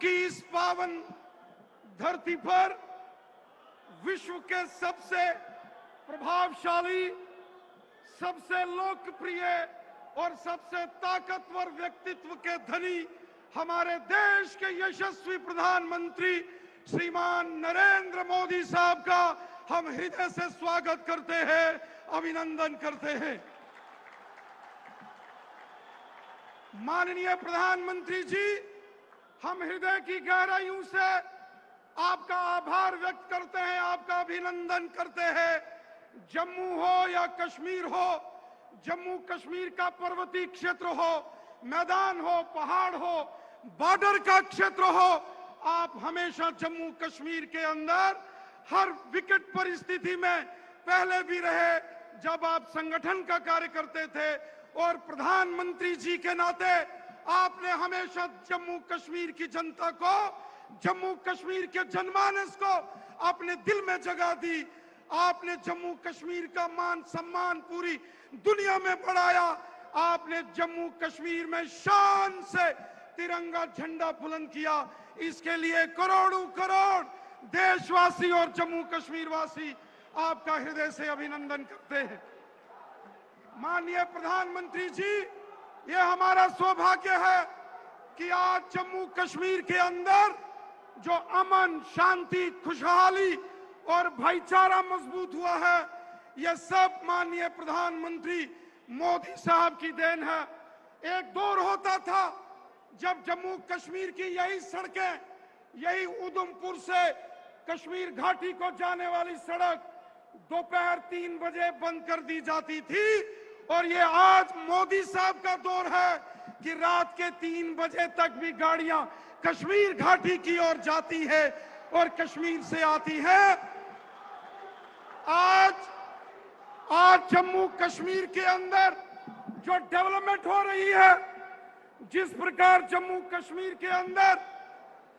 की इस पावन धरती पर विश्व के सबसे प्रभावशाली, सबसे लोकप्रिय और सबसे ताकतवर व्यक्तित्व के धनी हमारे देश के यशस्वी प्रधानमंत्री श्रीमान नरेंद्र मोदी साहब का हम हृदय से स्वागत करते हैं, अभिनंदन करते हैं। माननीय प्रधानमंत्री जी, हम हृदय की गहराइयों से आपका आभार व्यक्त करते हैं, आपका अभिनंदन करते हैं। जम्मू हो या कश्मीर हो, जम्मू कश्मीर का पर्वतीय क्षेत्र हो, मैदान हो, पहाड़ हो, बॉर्डर का क्षेत्र हो, आप हमेशा जम्मू कश्मीर के अंदर हर विकट परिस्थिति में पहले भी रहे जब आप संगठन का कार्य करते थे, और प्रधानमंत्री जी के नाते आपने हमेशा जम्मू कश्मीर की जनता को, जम्मू कश्मीर के जनमानस को अपने दिल में जगह दी। आपने जम्मू कश्मीर का मान सम्मान पूरी दुनिया में बढ़ाया। आपने जम्मू कश्मीर में शान से तिरंगा झंडा बुलंद किया। इसके लिए करोड़ों करोड़ देशवासी और जम्मू कश्मीर वासी आपका हृदय से अभिनंदन करते हैं। माननीय प्रधानमंत्री जी, ये हमारा सौभाग्य है कि आज जम्मू कश्मीर के अंदर जो अमन, शांति, खुशहाली और भाईचारा मजबूत हुआ है, यह सब माननीय प्रधानमंत्री मोदी साहब की देन है। एक दौर होता था जब जम्मू कश्मीर की यही सड़कें, यही उधमपुर से कश्मीर घाटी को जाने वाली सड़क दोपहर 3 बजे बंद कर दी जाती थी, और ये आज मोदी साहब का दौर है कि रात के 3 बजे तक भी गाड़ियां कश्मीर घाटी की ओर जाती है और कश्मीर से आती है। आज जम्मू कश्मीर के अंदर जो डेवलपमेंट हो रही है, जिस प्रकार जम्मू कश्मीर के अंदर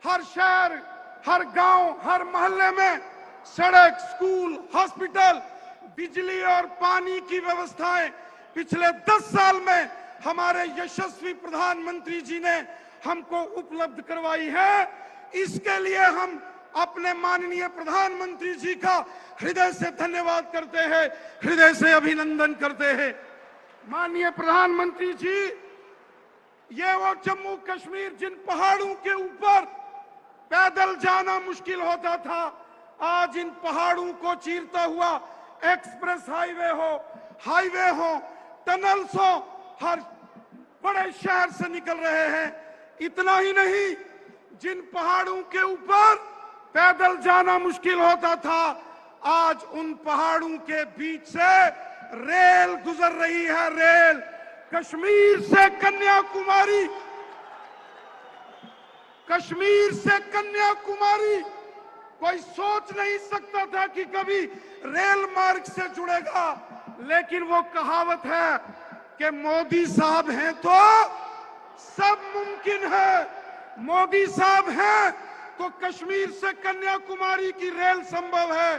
हर शहर, हर गांव, हर मोहल्ले में सड़क, स्कूल, हॉस्पिटल, बिजली और पानी की व्यवस्थाएं पिछले 10 साल में हमारे यशस्वी प्रधानमंत्री जी ने हमको उपलब्ध करवाई है। इसके लिए हम अपने माननीय प्रधानमंत्री जी का हृदय से धन्यवाद करते हैं, हृदय से अभिनंदन करते हैं। माननीय प्रधानमंत्री जी, ये वो जम्मू कश्मीर जिन पहाड़ों के ऊपर पैदल जाना मुश्किल होता था, आज इन पहाड़ों को चीरता हुआ एक्सप्रेस हाईवे हो, टनल्स हो, हर बड़े शहर से निकल रहे हैं। इतना ही नहीं, जिन पहाड़ों के ऊपर पैदल जाना मुश्किल होता था, आज उन पहाड़ों के बीच से रेल गुजर रही है। रेल कश्मीर से कन्याकुमारी, कश्मीर से कन्याकुमारी कोई सोच नहीं सकता था कि कभी रेल मार्ग से जुड़ेगा, लेकिन वो कहावत है कि मोदी साहब हैं तो सब मुमकिन है। मोदी साहब हैं तो कश्मीर से कन्याकुमारी की रेल संभव है।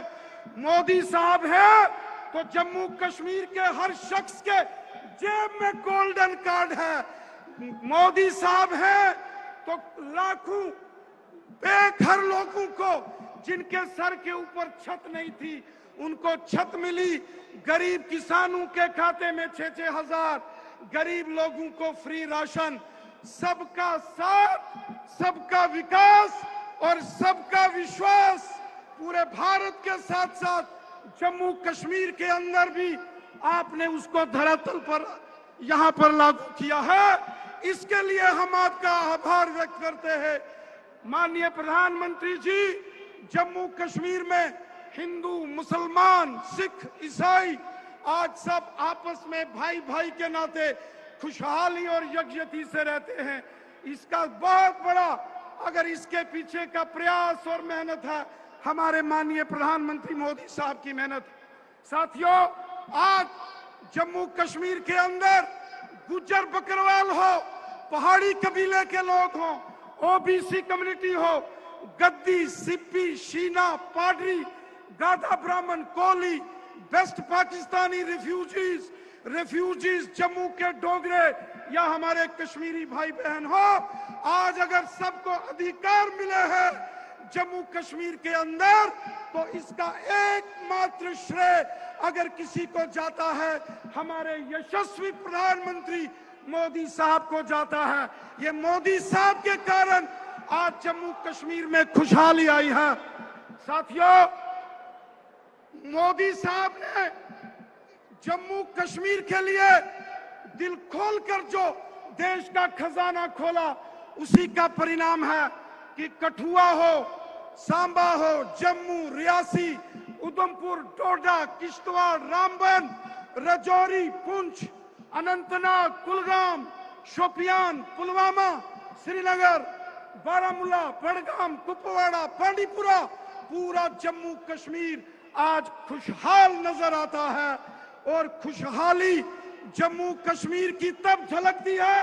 मोदी साहब हैं तो जम्मू कश्मीर के हर शख्स के जेब में गोल्डन कार्ड है। मोदी साहब हैं तो लाखों बेघर लोगों को, जिनके सर के ऊपर छत नहीं थी, उनको छत मिली। गरीब किसानों के खाते में 6-6 हजार, गरीब लोगों को फ्री राशन। सबका साथ, सबका विकास और सबका विश्वास पूरे भारत के साथ साथ जम्मू कश्मीर के अंदर भी आपने उसको धरातल पर यहां पर लागू किया है। इसके लिए हम आपका आभार व्यक्त करते हैं। माननीय प्रधानमंत्री जी, जम्मू कश्मीर में हिंदू, मुसलमान, सिख, ईसाई आज सब आपस में भाई भाई के नाते खुशहाली और यकजहती से रहते हैं। इसका बहुत बड़ा, अगर इसके पीछे का प्रयास और मेहनत है, हमारे माननीय प्रधानमंत्री मोदी साहब की मेहनत। साथियों, आज जम्मू कश्मीर के अंदर गुज्जर बकरवाल हो, पहाड़ी कबीले के लोग हो, ओबीसी कम्युनिटी हो, गद्दी, सिप्पी, शीना, पाडरी, गाधा ब्राह्मण, कोली, वेस्ट पाकिस्तानी रिफ्यूजीज, जम्मू के डोगरे, या हमारे कश्मीरी भाई बहन हो, आज अगर सबको अधिकार मिले हैं जम्मू कश्मीर के अंदर, तो इसका एकमात्र श्रेय अगर किसी को जाता है, हमारे यशस्वी प्रधानमंत्री मोदी साहब को जाता है। ये मोदी साहब के कारण आज जम्मू कश्मीर में खुशहाली आई है। साथियों, मोदी साहब ने जम्मू कश्मीर के लिए दिल खोलकर जो देश का खजाना खोला, उसी का परिणाम है कि कठुआ हो, सांबा हो, जम्मू, रियासी, उधमपुर, डोडा, किश्तवाड़, रामबन, राजौरी, पुंछ, अनंतनाग, कुलगाम, शोपियान, पुलवामा, श्रीनगर, बारामूला, बड़गाम, कुपवाड़ा, बांडीपुरा, पूरा जम्मू कश्मीर आज खुशहाल नजर आता है। और खुशहाली जम्मू कश्मीर की तब झलकती है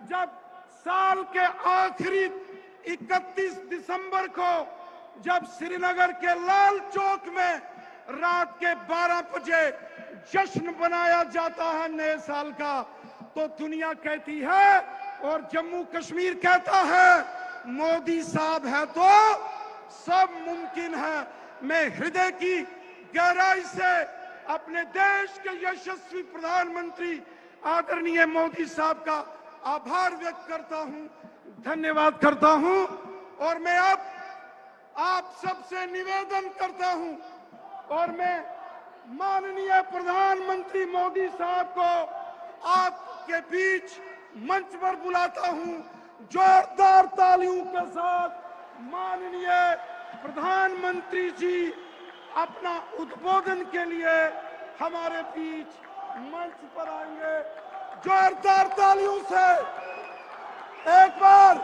जब साल के आखिरी 31 दिसंबर को जब श्रीनगर के लाल चौक में रात के 12 बजे जश्न बनाया जाता है नए साल का, तो दुनिया कहती है और जम्मू कश्मीर कहता है, मोदी साहब है तो सब मुमकिन है। मैं हृदय की गहराई से अपने देश के यशस्वी प्रधानमंत्री आदरणीय मोदी साहब का आभार व्यक्त करता हूं, धन्यवाद करता हूं। और मैं अब आप सबसे निवेदन करता हूं और मैं माननीय प्रधानमंत्री मोदी साहब को आपके बीच मंच पर बुलाता हूं। जोरदार तालियों के साथ माननीय प्रधानमंत्री जी अपना उद्बोधन के लिए हमारे बीच मंच पर आएंगे। जोरदार तालियों से एक बार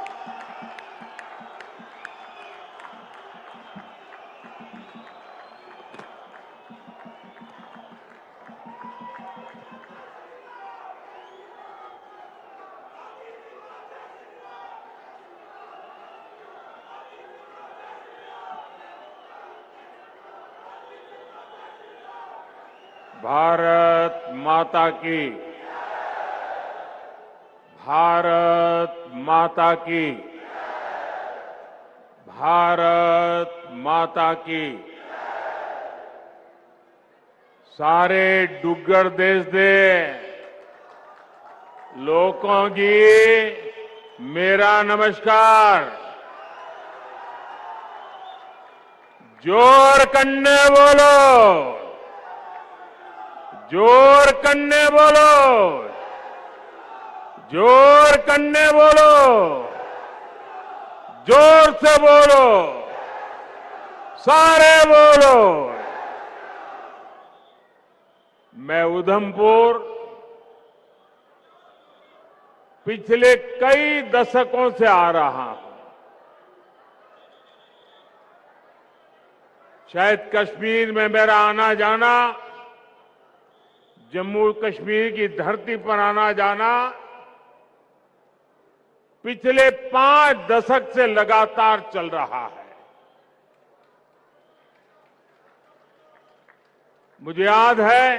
भारत माता की, भारत माता की, भारत माता की। सारे डुग्गर देश दे लोगों की मेरा नमस्कार। जोर कन्ने बोलो, जोर कन्ने बोलो, जोर कन्ने बोलो, जोर से बोलो, सारे बोलो। मैं उधमपुर पिछले कई दशकों से आ रहा हूं। शायद कश्मीर में मेरा आना जाना, जम्मू कश्मीर की धरती पर आना जाना पिछले 5 दशक से लगातार चल रहा है। मुझे याद है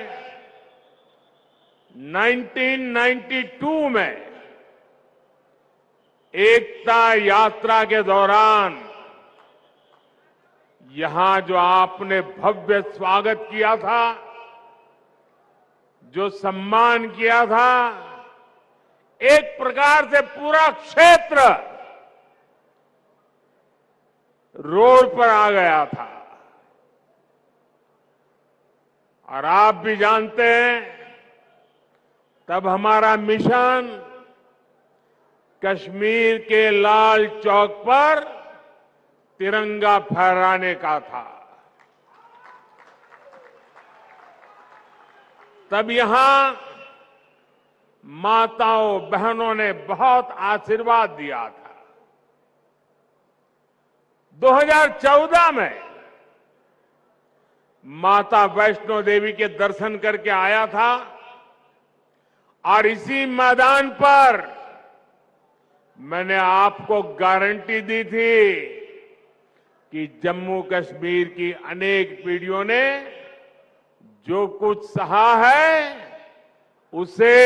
1992 में एकता यात्रा के दौरान यहां जो आपने भव्य स्वागत किया था, जो सम्मान किया था, एक प्रकार से पूरा क्षेत्र रोड पर आ गया था। और आप भी जानते हैं, तब हमारा मिशन कश्मीर के लाल चौक पर तिरंगा फहराने का था। तब यहां माताओं बहनों ने बहुत आशीर्वाद दिया था। 2014 में माता वैष्णो देवी के दर्शन करके आया था और इसी मैदान पर मैंने आपको गारंटी दी थी कि जम्मू कश्मीर की अनेक पीढ़ियों ने जो कुछ सहा है उसे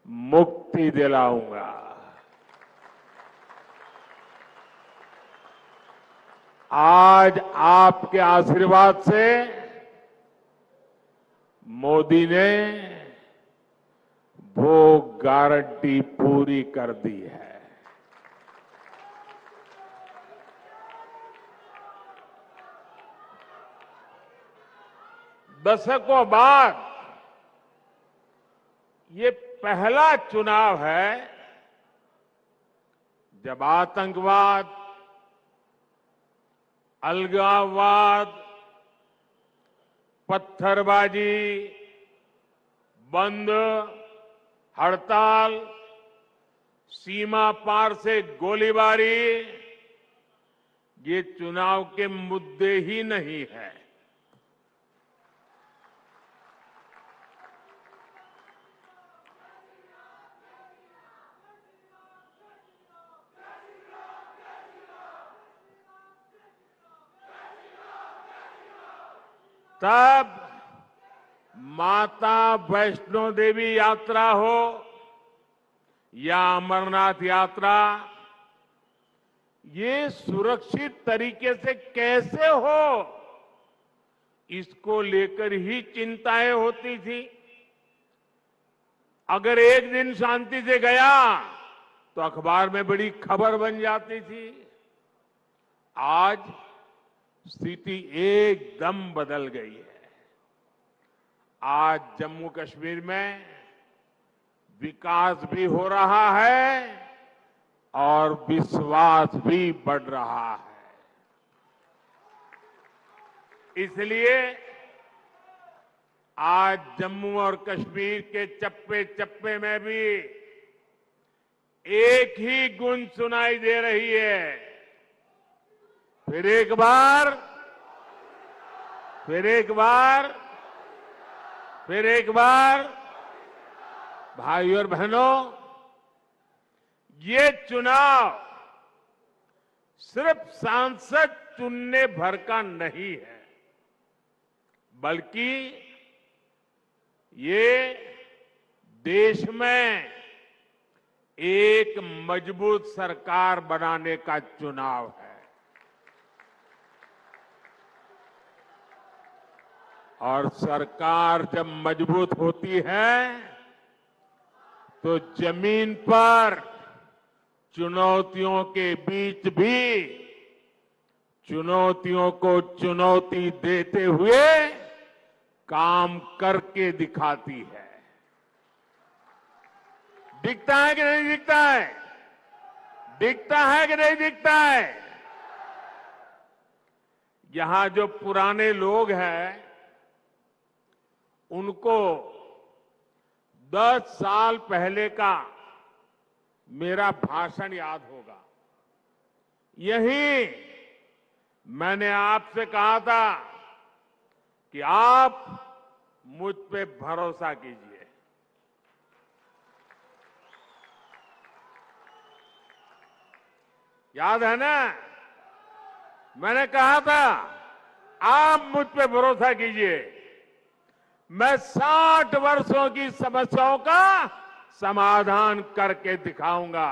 मुक्ति दिलाऊंगा। आज आपके आशीर्वाद से मोदी ने वो गारंटी पूरी कर दी है। दशकों बाद ये पहला चुनाव है जब आतंकवाद, अलगाववाद, पत्थरबाजी, बंद, हड़ताल, सीमा पार से गोलीबारी ये चुनाव के मुद्दे ही नहीं है। तब माता वैष्णो देवी यात्रा हो या अमरनाथ यात्रा, ये सुरक्षित तरीके से कैसे हो, इसको लेकर ही चिंताएं होती थी। अगर एक दिन शांति से गया तो अखबार में बड़ी खबर बन जाती थी। आज स्थिति एकदम बदल गई है। आज जम्मू कश्मीर में विकास भी हो रहा है और विश्वास भी बढ़ रहा है। इसलिए आज जम्मू और कश्मीर के चप्पे चप्पे में भी एक ही गूंज सुनाई दे रही है। फिर एक बार, फिर एक बार, फिर एक बार, भाइयों और बहनों, ये चुनाव सिर्फ सांसद चुनने भर का नहीं है, बल्कि ये देश में एक मजबूत सरकार बनाने का चुनाव है। और सरकार जब मजबूत होती है तो जमीन पर चुनौतियों के बीच भी चुनौतियों को चुनौती देते हुए काम करके दिखाती है। दिखता है कि नहीं दिखता है? दिखता है कि नहीं दिखता है? यहां जो पुराने लोग हैं उनको 10 साल पहले का मेरा भाषण याद होगा। यही मैंने आपसे कहा था कि आप मुझ पे भरोसा कीजिए। याद है ना? मैंने कहा था आप मुझ पे भरोसा कीजिए, मैं 60 वर्षों की समस्याओं का समाधान करके दिखाऊंगा।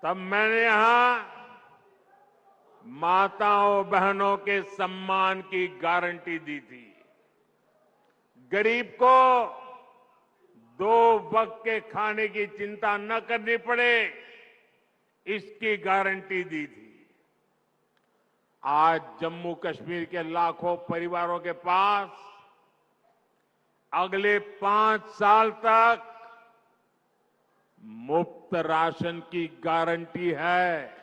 तब मैंने यहां माताओं बहनों के सम्मान की गारंटी दी थी। गरीब को 2 वक्त के खाने की चिंता न करनी पड़े, इसकी गारंटी दी थी। आज जम्मू कश्मीर के लाखों परिवारों के पास अगले 5 साल तक मुफ्त राशन की गारंटी है।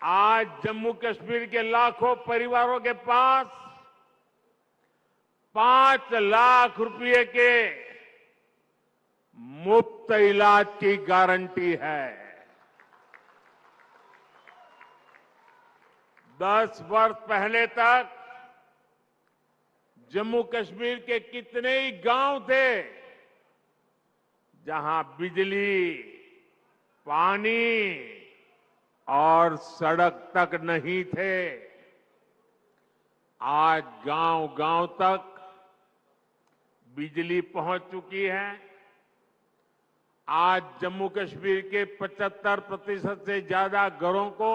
आज जम्मू कश्मीर के लाखों परिवारों के पास 5 लाख रुपए के मुफ्त इलाज की गारंटी है। 10 वर्ष पहले तक जम्मू कश्मीर के कितने ही गांव थे जहां बिजली, पानी, और सड़क तक नहीं थे, आज गांव-गांव तक बिजली पहुंच चुकी है। आज जम्मू कश्मीर के 75% से ज्यादा घरों को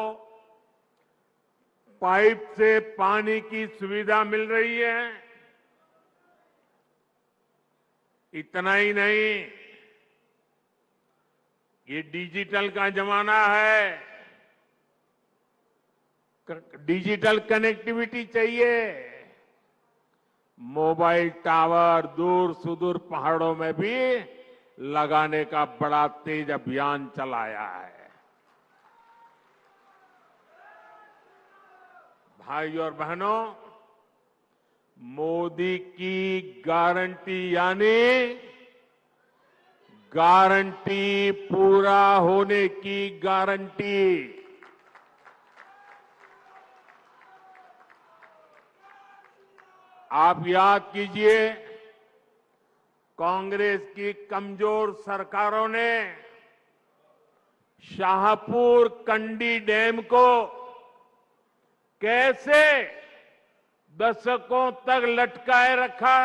पाइप से पानी की सुविधा मिल रही है। इतना ही नहीं, ये डिजिटल का जमाना है, डिजिटल कनेक्टिविटी चाहिए। मोबाइल टावर दूर सुदूर पहाड़ों में भी लगाने का बड़ा तेज अभियान चलाया है। भाइयों और बहनों, मोदी की गारंटी यानी गारंटी पूरा होने की गारंटी। आप याद कीजिए, कांग्रेस की कमजोर सरकारों ने शाहपुर कंडी डैम को कैसे दशकों तक लटकाए रखा।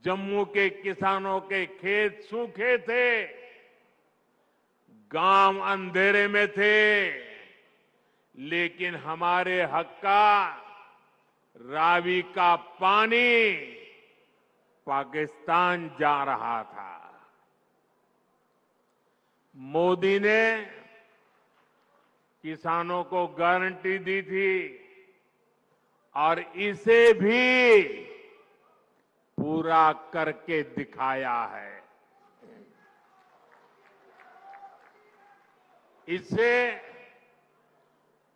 जम्मू के किसानों के खेत सूखे थे, गांव अंधेरे में थे, लेकिन हमारे हक का रावी का पानी पाकिस्तान जा रहा था। मोदी ने किसानों को गारंटी दी थी और इसे भी पूरा करके दिखाया है। इससे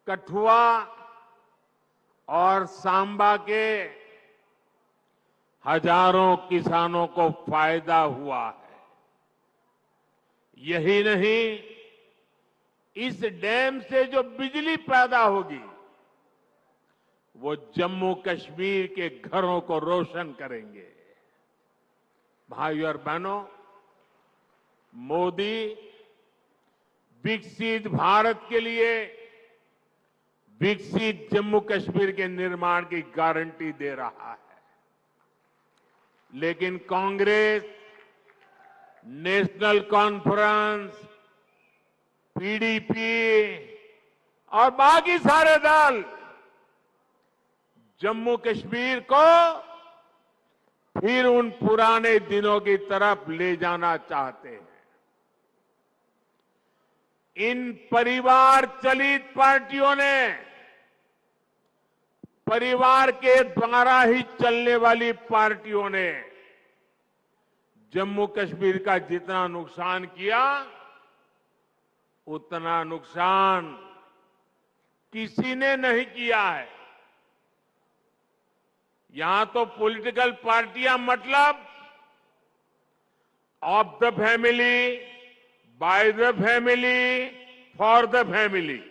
कठुआ और सांबा के हजारों किसानों को फायदा हुआ है। यही नहीं, इस डैम से जो बिजली पैदा होगी वो जम्मू कश्मीर के घरों को रोशन करेंगे। भाइयों और बहनों, मोदी विकसित भारत के लिए विकसित जम्मू कश्मीर के निर्माण की गारंटी दे रहा है, लेकिन कांग्रेस, नेशनल कॉन्फ्रेंस, पीडीपी और बाकी सारे दल जम्मू कश्मीर को फिर उन पुराने दिनों की तरफ ले जाना चाहते हैं। इन परिवार चलित पार्टियों ने, परिवार के द्वारा ही चलने वाली पार्टियों ने जम्मू कश्मीर का जितना नुकसान किया, उतना नुकसान किसी ने नहीं किया है। यहां तो पॉलिटिकल पार्टियां मतलब of the family, by the family, for the family.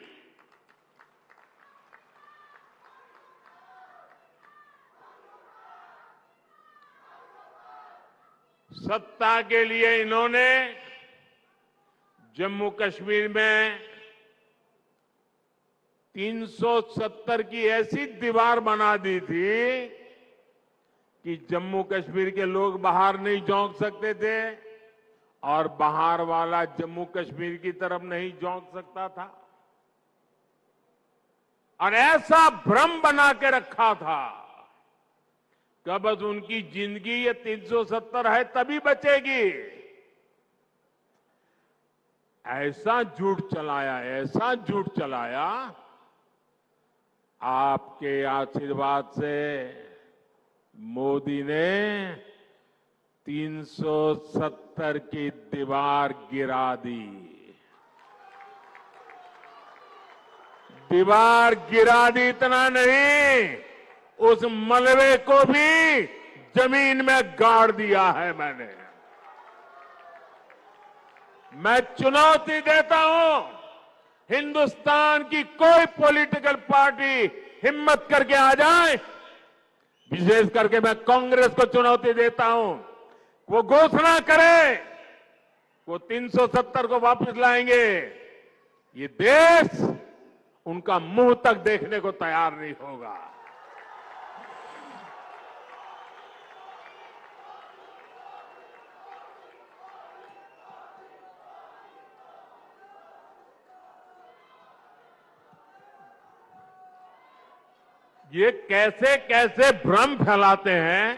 सत्ता के लिए इन्होंने जम्मू कश्मीर में 370 की ऐसी दीवार बना दी थी कि जम्मू कश्मीर के लोग बाहर नहीं झोंक सकते थे और बाहर वाला जम्मू कश्मीर की तरफ नहीं झोंक सकता था। और ऐसा भ्रम बना के रखा था कि बस उनकी जिंदगी ये 370 है तभी बचेगी। ऐसा झूठ चलाया, ऐसा झूठ चलाया। आपके आशीर्वाद से मोदी ने 370 की दीवार गिरा दी। दीवार गिरा दी, इतना नहीं, उस मलबे को भी जमीन में गाड़ दिया है मैंने। मैं चुनौती देता हूं, हिंदुस्तान की कोई पॉलिटिकल पार्टी हिम्मत करके आ जाए, विशेष करके मैं कांग्रेस को चुनौती देता हूं, वो घोषणा करे वो 370 को वापस लाएंगे, ये देश उनका मुंह तक देखने को तैयार नहीं होगा। ये कैसे कैसे भ्रम फैलाते हैं,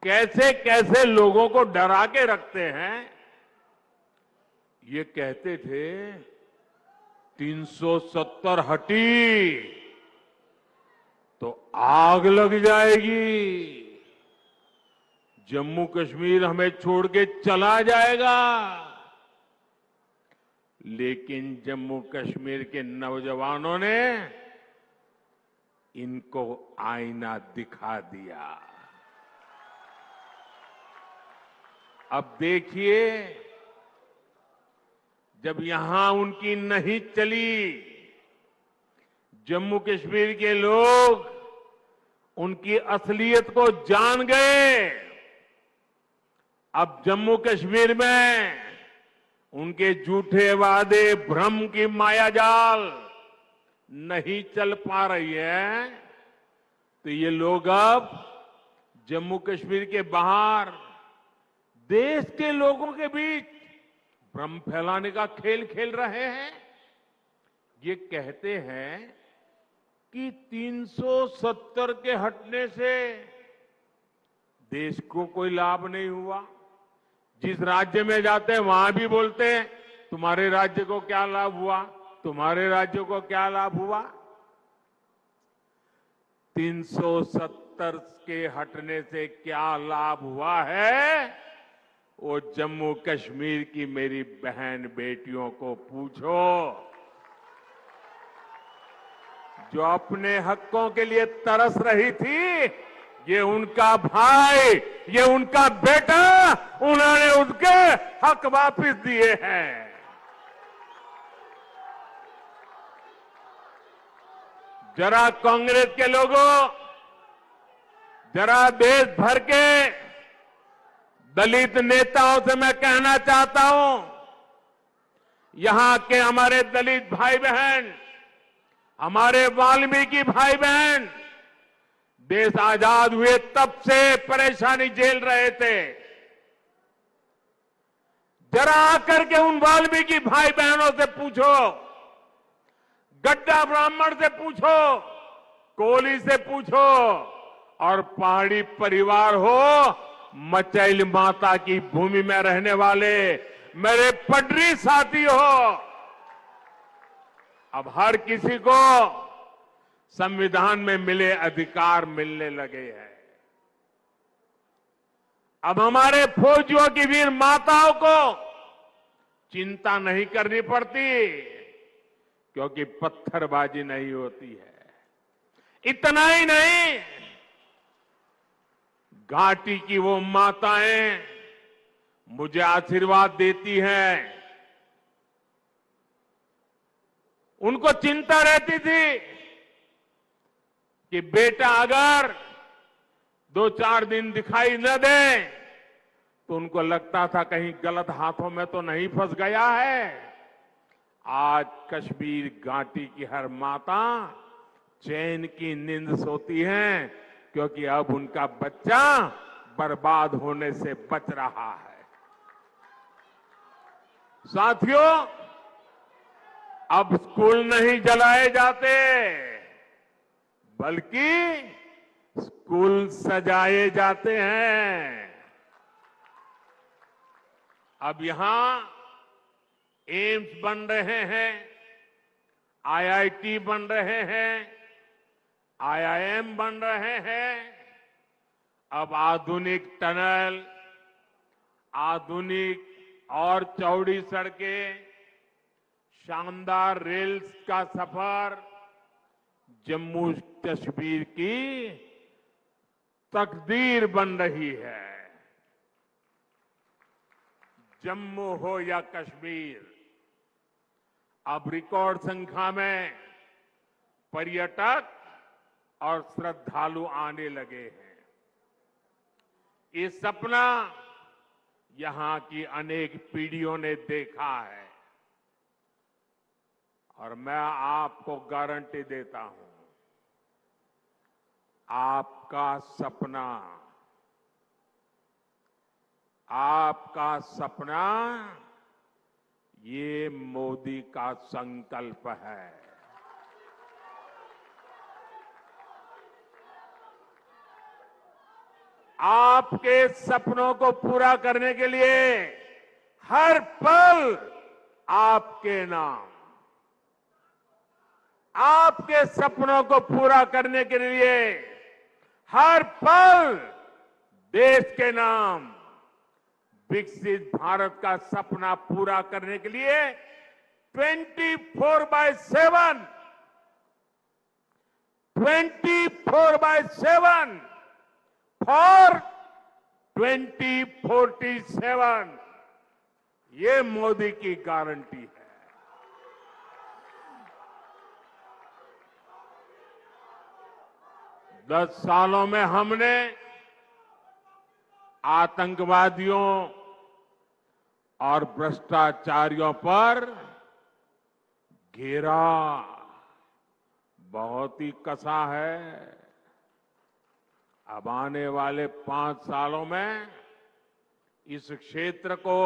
कैसे कैसे लोगों को डरा के रखते हैं। ये कहते थे 370 हटी तो आग लग जाएगी, जम्मू कश्मीर हमें छोड़ के चला जाएगा। लेकिन जम्मू कश्मीर के नौजवानों ने इनको आईना दिखा दिया। अब देखिए, जब यहां उनकी नहीं चली, जम्मू कश्मीर के लोग उनकी असलियत को जान गए। अब जम्मू कश्मीर में उनके झूठे वादे, भ्रम की मायाजाल नहीं चल पा रही है, तो ये लोग अब जम्मू कश्मीर के बाहर देश के लोगों के बीच भ्रम फैलाने का खेल खेल रहे हैं। ये कहते हैं कि 370 के हटने से देश को कोई लाभ नहीं हुआ। जिस राज्य में जाते हैं वहां भी बोलते हैं तुम्हारे राज्य को क्या लाभ हुआ, तुम्हारे राज्य को क्या लाभ हुआ। 370 के हटने से क्या लाभ हुआ है, वो जम्मू कश्मीर की मेरी बहन बेटियों को पूछो, जो अपने हकों के लिए तरस रही थी। ये उनका भाई, ये उनका बेटा, उन्होंने उसके हक वापस दिए हैं। जरा कांग्रेस के लोगों, जरा देश भर के दलित नेताओं से मैं कहना चाहता हूं, यहां के हमारे दलित भाई बहन, हमारे वाल्मीकि भाई बहन देश आजाद हुए तब से परेशानी झेल रहे थे। जरा आकर के उन वाल्मीकि भाई बहनों से पूछो, गड्ढा ब्राह्मण से पूछो, कोली से पूछो, और पहाड़ी परिवार हो, मचैल माता की भूमि में रहने वाले मेरे पटरी साथी हो, अब हर किसी को संविधान में मिले अधिकार मिलने लगे हैं। अब हमारे फौजियों की वीर माताओं को चिंता नहीं करनी पड़ती, क्योंकि पत्थरबाजी नहीं होती है। इतना ही नहीं, घाटी की वो माताएं मुझे आशीर्वाद देती हैं। उनको चिंता रहती थी कि बेटा अगर 2-4 दिन दिखाई न दे, तो उनको लगता था कहीं गलत हाथों में तो नहीं फंस गया है। आज कश्मीर घाटी की हर माता चैन की नींद सोती है, क्योंकि अब उनका बच्चा बर्बाद होने से बच रहा है। साथियों, अब स्कूल नहीं जलाए जाते, बल्कि स्कूल सजाए जाते हैं। अब यहां एम्स बन रहे हैं, आईआईटी बन रहे हैं, आईआईएम बन रहे हैं। अब आधुनिक टनल, आधुनिक और चौड़ी सड़कें, शानदार रेल्स का सफर जम्मू कश्मीर की तकदीर बन रही है। जम्मू हो या कश्मीर, अब रिकॉर्ड संख्या में पर्यटक और श्रद्धालु आने लगे हैं। ये सपना यहां की अनेक पीढ़ियों ने देखा है। और मैं आपको गारंटी देता हूं, आपका सपना ये मोदी का संकल्प है। आपके सपनों को पूरा करने के लिए हर पल आपके नाम, आपके सपनों को पूरा करने के लिए हर पल देश के नाम, विकसित भारत का सपना पूरा करने के लिए 24/7 फॉर 2047 ये मोदी की गारंटी है। 10 सालों में हमने आतंकवादियों और भ्रष्टाचारियों पर घेरा बहुत ही कसा है। अब आने वाले 5 सालों में इस क्षेत्र को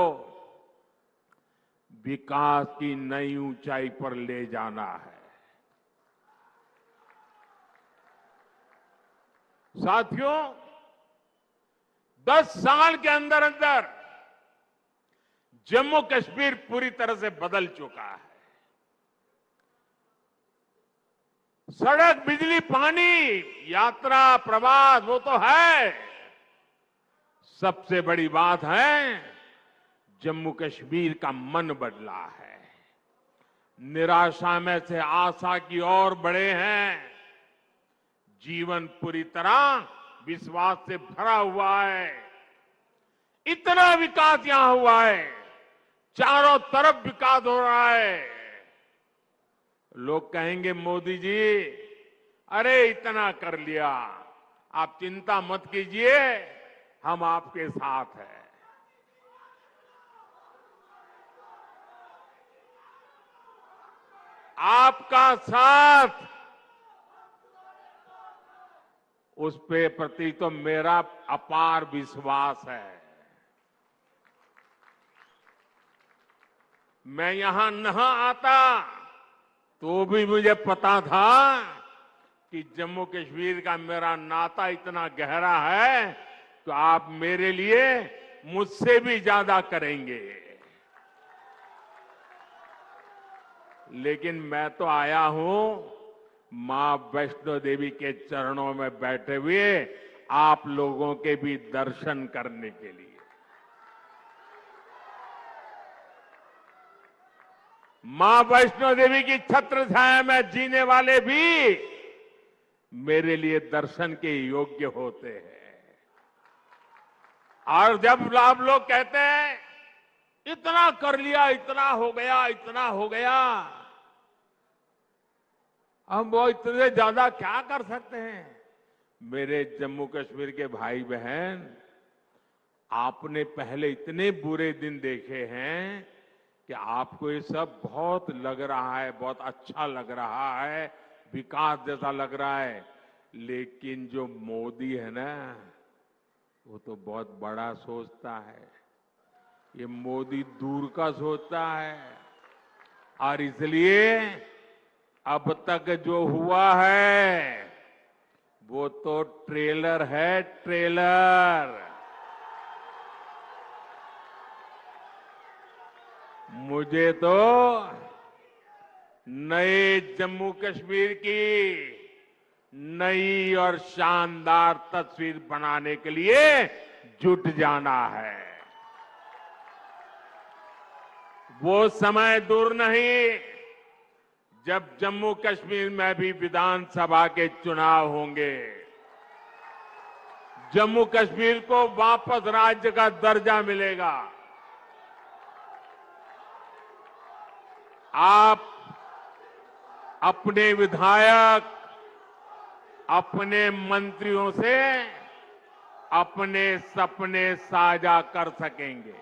विकास की नई ऊंचाई पर ले जाना है। साथियों, 10 साल के अंदर अंदर जम्मू कश्मीर पूरी तरह से बदल चुका है। सड़क, बिजली, पानी, यात्रा, प्रवास वो तो है। सबसे बड़ी बात है जम्मू कश्मीर का मन बदला है। निराशा में से आशा की ओर बढ़े हैं। जीवन पूरी तरह विश्वास से भरा हुआ है। इतना विकास यहां हुआ है, चारों तरफ विकास हो रहा है। लोग कहेंगे मोदी जी अरे इतना कर लिया, आप चिंता मत कीजिए, हम आपके साथ हैं। आपका साथ, उस पे प्रति तो मेरा अपार विश्वास है। मैं यहां न आता तो भी मुझे पता था कि जम्मू कश्मीर का मेरा नाता इतना गहरा है तो आप मेरे लिए मुझसे भी ज्यादा करेंगे। लेकिन मैं तो आया हूं मां वैष्णो देवी के चरणों में बैठे हुए आप लोगों के भी दर्शन करने के लिए। मां वैष्णो देवी की छत्र छाया में जीने वाले भी मेरे लिए दर्शन के योग्य होते हैं। और जब आप लोग कहते हैं इतना कर लिया, इतना हो गया, इतना हो गया, हम वो इतने ज्यादा क्या कर सकते हैं? मेरे जम्मू कश्मीर के भाई बहन, आपने पहले इतने बुरे दिन देखे हैं कि आपको ये सब बहुत लग रहा है, बहुत अच्छा लग रहा है, विकास जैसा लग रहा है। लेकिन जो मोदी है ना, वो तो बहुत बड़ा सोचता है। ये मोदी दूर का सोचता है। और इसलिए अब तक जो हुआ है वो तो ट्रेलर है, ट्रेलर। मुझे तो नए जम्मू कश्मीर की नई और शानदार तस्वीर बनाने के लिए जुट जाना है। वो समय दूर नहीं जब जम्मू कश्मीर में भी विधानसभा के चुनाव होंगे। जम्मू कश्मीर को वापस राज्य का दर्जा मिलेगा। आप अपने विधायक, अपने मंत्रियों से अपने सपने साझा कर सकेंगे।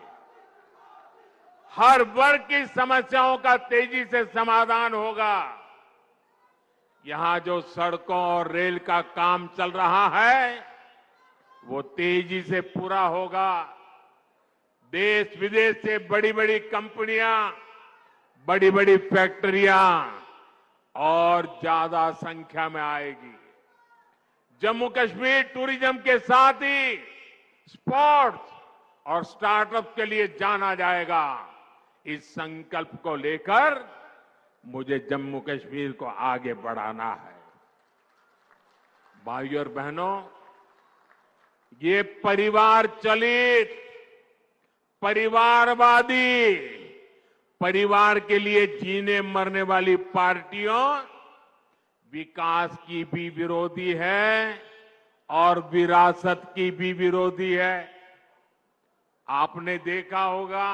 हर वर्ग की समस्याओं का तेजी से समाधान होगा। यहां जो सड़कों और रेल का काम चल रहा है वो तेजी से पूरा होगा। देश विदेश से बड़ी बड़ी कंपनियां, बड़ी बड़ी फैक्ट्रियां और ज्यादा संख्या में आएगी। जम्मू कश्मीर टूरिज्म के साथ ही स्पोर्ट्स और स्टार्टअप के लिए जाना जाएगा। इस संकल्प को लेकर मुझे जम्मू कश्मीर को आगे बढ़ाना है। भाइयों और बहनों, ये परिवार चलित, परिवारवादी, परिवार के लिए जीने मरने वाली पार्टियों विकास की भी विरोधी है और विरासत की भी विरोधी है। आपने देखा होगा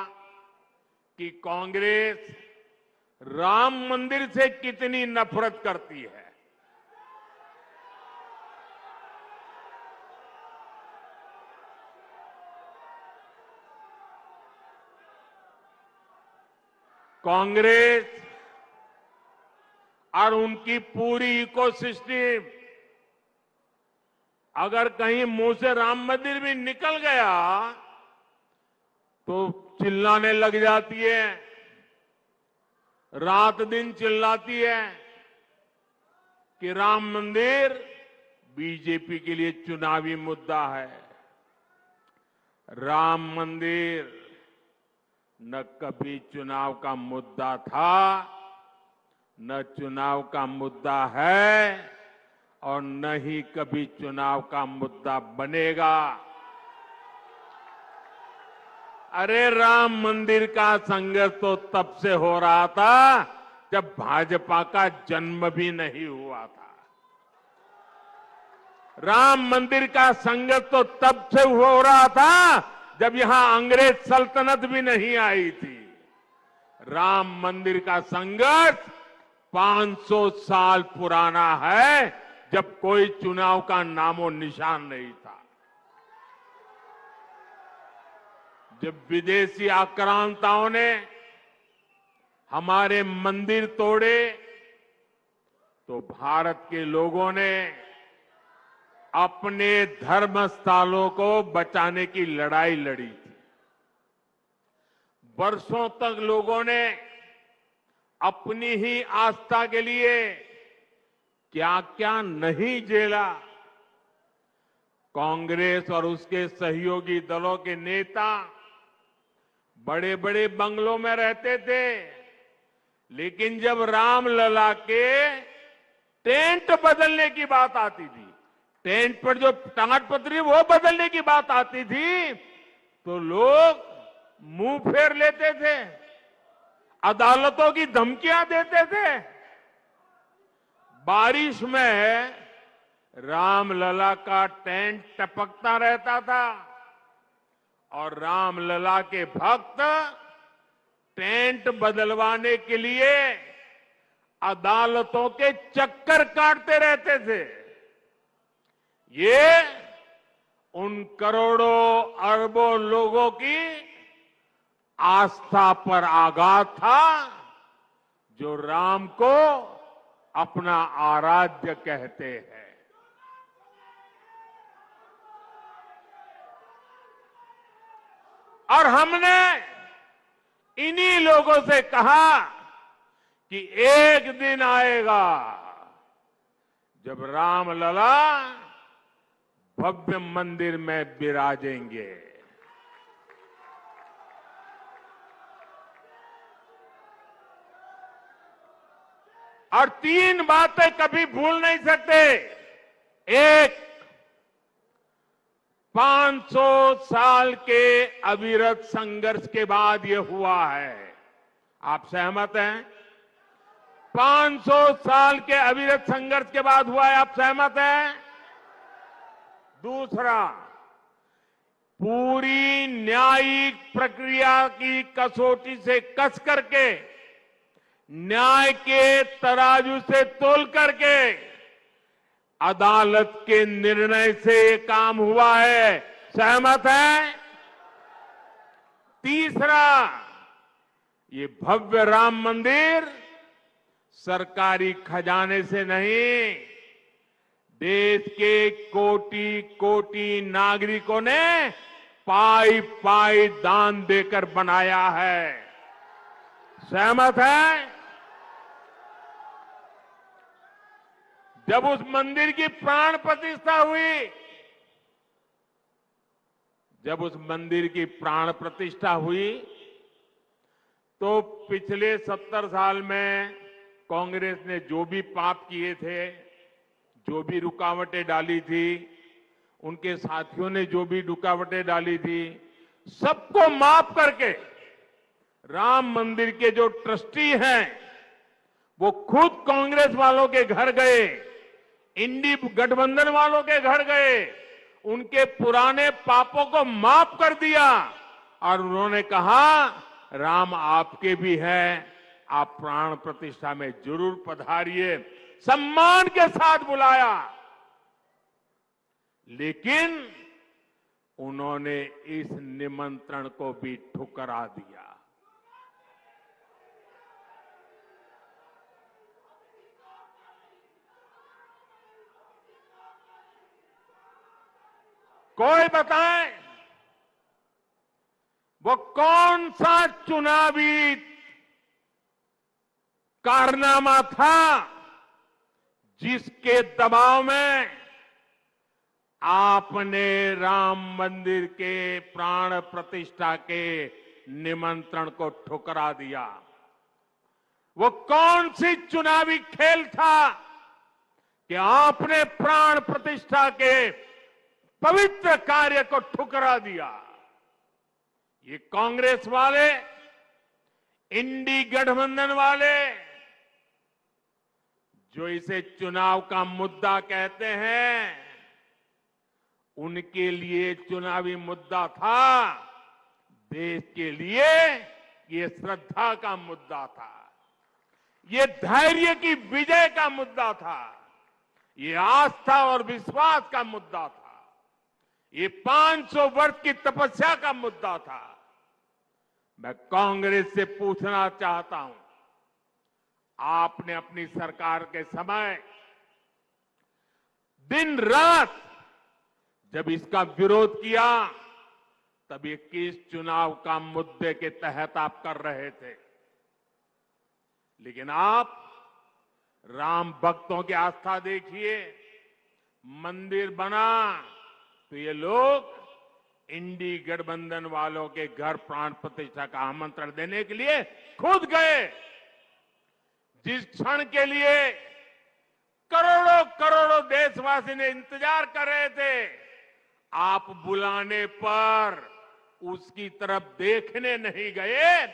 कि कांग्रेस राम मंदिर से कितनी नफरत करती है। कांग्रेस और उनकी पूरी इकोसिस्टम अगर कहीं मुंह से राम मंदिर भी निकल गया तो चिल्लाने लग जाती है, रात दिन चिल्लाती है कि राम मंदिर बीजेपी के लिए चुनावी मुद्दा है। राम मंदिर न कभी चुनाव का मुद्दा था, न चुनाव का मुद्दा है और न ही कभी चुनाव का मुद्दा बनेगा। अरे राम मंदिर का संघर्ष तो तब से हो रहा था जब भाजपा का जन्म भी नहीं हुआ था। राम मंदिर का संघर्ष तो तब से हो रहा था जब यहां अंग्रेज सल्तनत भी नहीं आई थी। राम मंदिर का संघर्ष 500 साल पुराना है, जब कोई चुनाव का नामो निशान नहीं था। जब विदेशी आक्रांताओं ने हमारे मंदिर तोड़े तो भारत के लोगों ने अपने धर्म स्थलों को बचाने की लड़ाई लड़ी थी। वर्षों तक लोगों ने अपनी ही आस्था के लिए क्या क्या नहीं झेला। कांग्रेस और उसके सहयोगी दलों के नेता बड़े बड़े बंगलों में रहते थे, लेकिन जब रामलला के टेंट बदलने की बात आती थी, टेंट पर जो टाटपत्री वो बदलने की बात आती थी, तो लोग मुंह फेर लेते थे, अदालतों की धमकियां देते थे। बारिश में रामलला का टेंट टपकता रहता था और रामलला के भक्त टेंट बदलवाने के लिए अदालतों के चक्कर काटते रहते थे। ये उन करोड़ों अरबों लोगों की आस्था पर आघात था जो राम को अपना आराध्य कहते हैं। और हमने इन्हीं लोगों से कहा कि एक दिन आएगा जब रामलला भव्य मंदिर में विराजेंगे। और तीन बातें कभी भूल नहीं सकते। एक, 500 साल के अविरत संघर्ष के बाद ये हुआ है। आप सहमत हैं? 500 साल के अविरत संघर्ष के बाद हुआ है, आप सहमत हैं? दूसरा, पूरी न्यायिक प्रक्रिया की कसौटी से कस करके, न्याय के तराजू से तोल करके अदालत के निर्णय से ये काम हुआ है। सहमत है? तीसरा, ये भव्य राम मंदिर सरकारी खजाने से नहीं, देश के कोटि कोटि नागरिकों ने पाई पाई दान देकर बनाया है। सहमत है? जब उस मंदिर की प्राण प्रतिष्ठा हुई, जब उस मंदिर की प्राण प्रतिष्ठा हुई, तो पिछले 70 साल में कांग्रेस ने जो भी पाप किए थे, जो भी रुकावटें डाली थी, उनके साथियों ने जो भी रुकावटें डाली थी, सबको माफ करके राम मंदिर के जो ट्रस्टी हैं, वो खुद कांग्रेस वालों के घर गए, इंडी गठबंधन वालों के घर गए, उनके पुराने पापों को माफ कर दिया और उन्होंने कहा राम आपके भी है, आप प्राण प्रतिष्ठा में जरूर पधारिए, सम्मान के साथ बुलाया। लेकिन उन्होंने इस निमंत्रण को भी ठुकरा दिया। कोई बताए वो कौन सा चुनावी कारनामा था जिसके दबाव में आपने राम मंदिर के प्राण प्रतिष्ठा के निमंत्रण को ठुकरा दिया? वो कौन सी चुनावी खेल था कि आपने प्राण प्रतिष्ठा के पवित्र कार्य को ठुकरा दिया? ये कांग्रेस वाले, इंडी गठबंधन वाले, जो इसे चुनाव का मुद्दा कहते हैं, उनके लिए चुनावी मुद्दा था, देश के लिए ये श्रद्धा का मुद्दा था, ये धैर्य की विजय का मुद्दा था, ये आस्था और विश्वास का मुद्दा था, ये 500 वर्ष की तपस्या का मुद्दा था। मैं कांग्रेस से पूछना चाहता हूं, आपने अपनी सरकार के समय दिन रात जब इसका विरोध किया, तब ये किस चुनाव का मुद्दे के तहत आप कर रहे थे? लेकिन आप राम भक्तों की आस्था देखिए, मंदिर बना तो ये लोग इंडी गठबंधन वालों के घर प्राण प्रतिष्ठा का आमंत्रण देने के लिए खुद गए। जिस क्षण के लिए करोड़ों करोड़ों देशवासी ने इंतजार कर रहे थे, आप बुलाने पर उसकी तरफ देखने नहीं गए।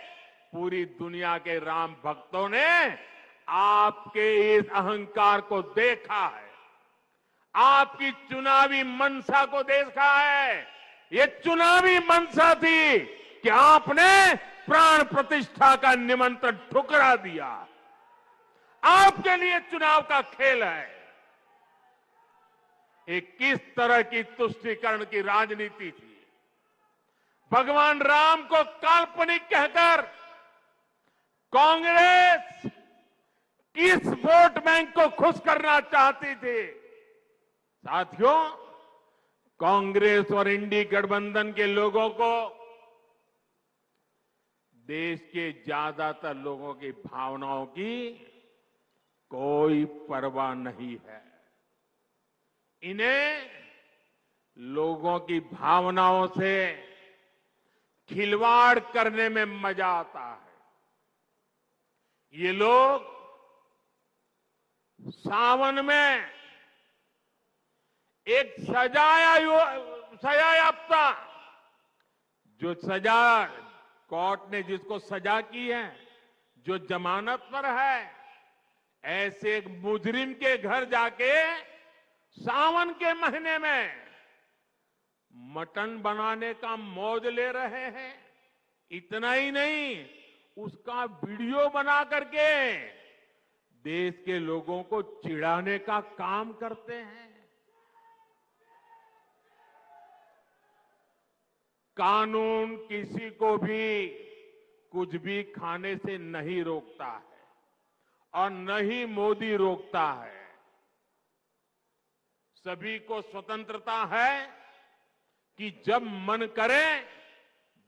पूरी दुनिया के राम भक्तों ने आपके इस अहंकार को देखा है, आपकी चुनावी मनसा को देखा है। ये चुनावी मनसा थी कि आपने प्राण प्रतिष्ठा का निमंत्रण ठुकरा दिया। आपके लिए चुनाव का खेल है। एक किस तरह की तुष्टीकरण की राजनीति थी। भगवान राम को काल्पनिक कहकर कांग्रेस किस वोट बैंक को खुश करना चाहती थी? साथियों, कांग्रेस और इंडी गठबंधन के लोगों को देश के ज्यादातर लोगों की भावनाओं की कोई परवाह नहीं है। इन्हें लोगों की भावनाओं से खिलवाड़ करने में मजा आता है। ये लोग सावन में एक सजायाफ्ता, जो सजा कोर्ट ने जिसको सजा की है, जो जमानत पर है, ऐसे एक मुजरिम के घर जाके सावन के महीने में मटन बनाने का मौज ले रहे हैं। इतना ही नहीं, उसका वीडियो बना करके देश के लोगों को चिढ़ाने का काम करते हैं। कानून किसी को भी कुछ भी खाने से नहीं रोकता है और न ही मोदी रोकता है। सभी को स्वतंत्रता है कि जब मन करे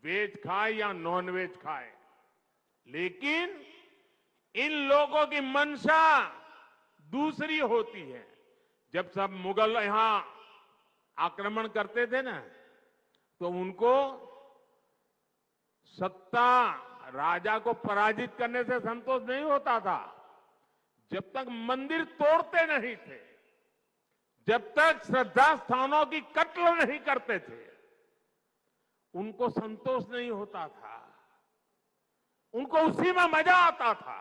वेज खाए या नॉन वेज खाए, लेकिन इन लोगों की मंशा दूसरी होती है। जब सब मुगल यहां आक्रमण करते थे ना, तो उनको सत्ता राजा को पराजित करने से संतोष नहीं होता था। जब तक मंदिर तोड़ते नहीं थे, जब तक श्रद्धा स्थानों की कत्ल नहीं करते थे, उनको संतोष नहीं होता था। उनको उसी में मजा आता था।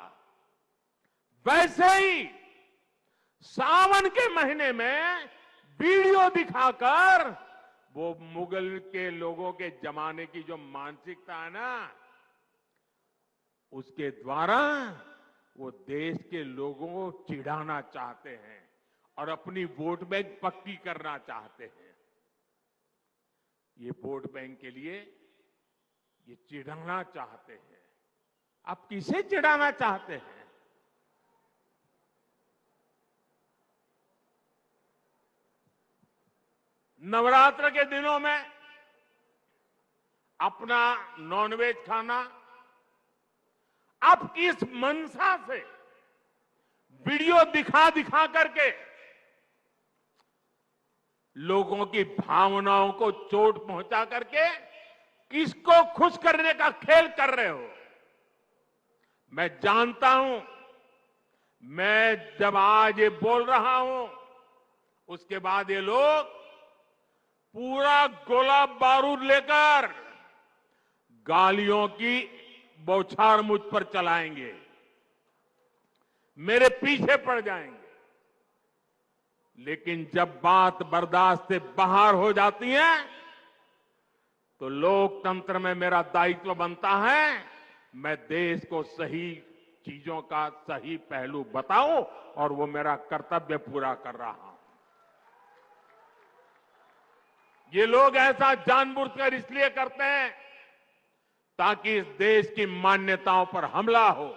वैसे ही सावन के महीने में वीडियो दिखाकर वो मुगल के लोगों के जमाने की जो मानसिकता है ना, उसके द्वारा वो देश के लोगों को चिढ़ाना चाहते हैं और अपनी वोट बैंक पक्की करना चाहते हैं। ये वोट बैंक के लिए ये चिढ़ाना चाहते हैं। आप किसे चिढ़ाना चाहते हैं? नवरात्र के दिनों में अपना नॉनवेज खाना आप किस मंशा से वीडियो दिखा दिखा करके लोगों की भावनाओं को चोट पहुंचा करके किसको खुश करने का खेल कर रहे हो? मैं जानता हूं, मैं जब आज ये बोल रहा हूं, उसके बाद ये लोग पूरा गोला बारूद लेकर गालियों की बौछार मुझ पर चलाएंगे, मेरे पीछे पड़ जाएंगे। लेकिन जब बात बर्दाश्त से बाहर हो जाती है, तो लोकतंत्र में मेरा दायित्व बनता है मैं देश को सही चीजों का सही पहलू बताऊं, और वो मेरा कर्तव्य पूरा कर रहा हूं। ये लोग ऐसा जानबूझकर इसलिए करते हैं ताकि इस देश की मान्यताओं पर हमला हो।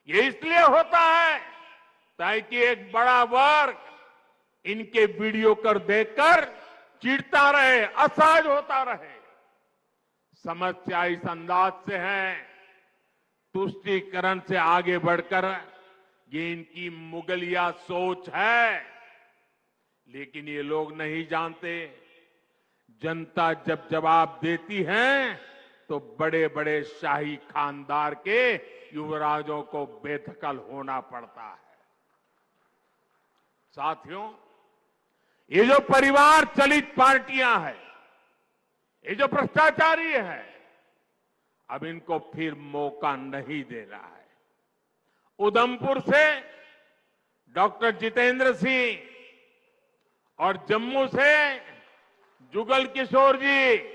ये इसलिए होता है ताकि एक बड़ा वर्ग इनके वीडियो कर देखकर चिढ़ता रहे, असहज होता रहे। समस्या इस अंदाज से है, तुष्टीकरण से आगे बढ़कर ये इनकी मुगलिया सोच है। लेकिन ये लोग नहीं जानते, जनता जब जवाब देती है तो बड़े बड़े शाही खानदार के युवराजों को बेदखल होना पड़ता है। साथियों, ये जो परिवार चलित पार्टियां हैं, ये जो भ्रष्टाचारी है, अब इनको फिर मौका नहीं देना है। उधमपुर से डॉक्टर जितेंद्र सिंह और जम्मू से जुगल किशोर जी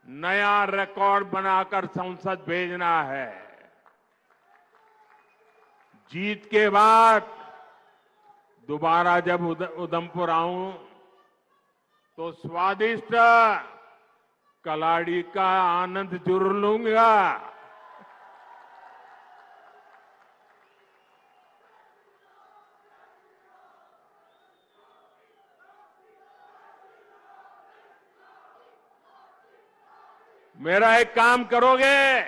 नया रिकॉर्ड बनाकर संसद भेजना है। जीत के बाद दोबारा जब उधमपुर आऊं तो स्वादिष्ट कलाड़ी का आनंद जरूर लूंगा। मेरा एक काम करोगे?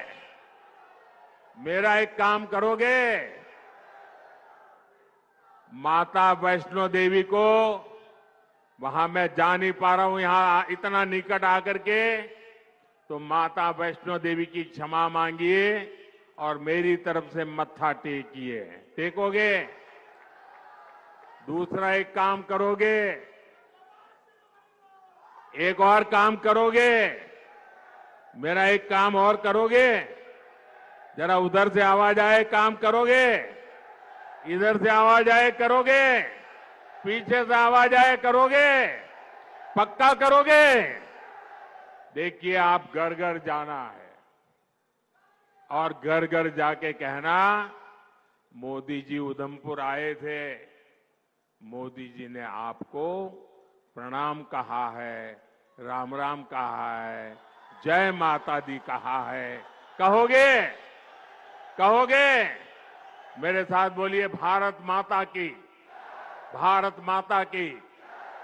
मेरा एक काम करोगे? माता वैष्णो देवी को, वहां मैं जा नहीं पा रहा हूं, यहां इतना निकट आकर के, तो माता वैष्णो देवी की क्षमा मांगिए और मेरी तरफ से मत्था टेकिए। टेकोगे? दूसरा एक काम करोगे? एक और काम करोगे? मेरा एक काम और करोगे? जरा उधर से आवाज आए, काम करोगे? इधर से आवाज आए, करोगे? पीछे से आवाज आए, करोगे? पक्का करोगे? देखिए, आप घर घर जाना है और घर घर जाके कहना, मोदी जी उधमपुर आए थे, मोदी जी ने आपको प्रणाम कहा है, राम राम कहा है, जय माता दी कहा है। कहोगे? कहोगे? मेरे साथ बोलिए, भारत माता की, भारत माता की,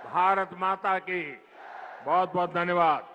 भारत माता की। बहुत बहुत धन्यवाद।